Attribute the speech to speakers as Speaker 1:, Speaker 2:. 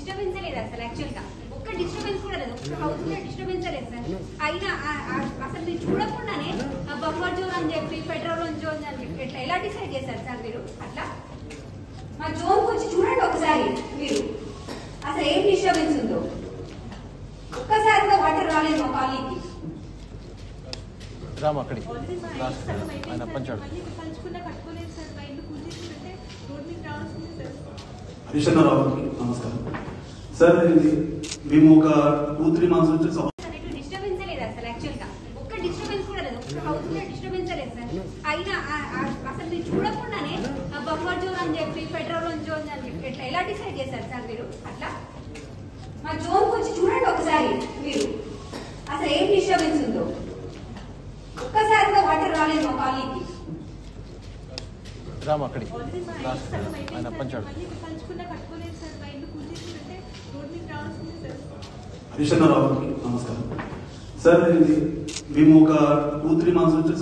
Speaker 1: Disturbance లేదు అసలు actual గా ఒక్క డిస్టర్బెన్స్ కూడా లేదు. ఒక్క హౌస్ లో డిస్టర్బెన్స్ లేదు సార్. అయినా అసలు మీరు చూడకుండానే బఫర్ జోన్ అని చెప్పి ఫెడరల్ జోన్ అని చెప్పి ఎట్లా ఎలా డిసైడ్ చేశారు సార్ మీరు? అట్లా మా జోన్ వచ్చి చూడండి ఒకసారి మీరు అసలు ఏం డిస్టర్బెన్స్ ఉందో. ఒక్కసారి కూడా వాటర్ రాలేదు మా కాలనీకి.
Speaker 2: హరిశన్నరావుకి నమస్కారం సార్. మేము ఒక 2-3 months నుంచి
Speaker 1: డిస్టర్బెన్స్ లేదు అసలు యాక్చువల్ గా ఒక్క డిస్టర్బెన్స్ కూడా లేదు. ఒక్క హౌస్ లో డిస్టర్బెన్స్ లేదు సార్. అయినా అసలు మీరు చూడకుండానే బఫర్ జోన్ అని చెప్పి ఫెడరల్ జోన్ అని చెప్పి ఎట్లా ఎలా డిసైడ్ చేశారు సార్ మీరు? అట్లా మా జోన్ వచ్చి చూడండి ఒకసారి మీరు అసలు ఏం డిస్టర్బెన్స్ ఉందో. ఒక్కసారి కూడా వాటర్ రాలేదు మా కాలనీకి.
Speaker 2: హరిశన్నరావుకి నమస్కారం సార్. మేము ఒక 2-3 months నుంచి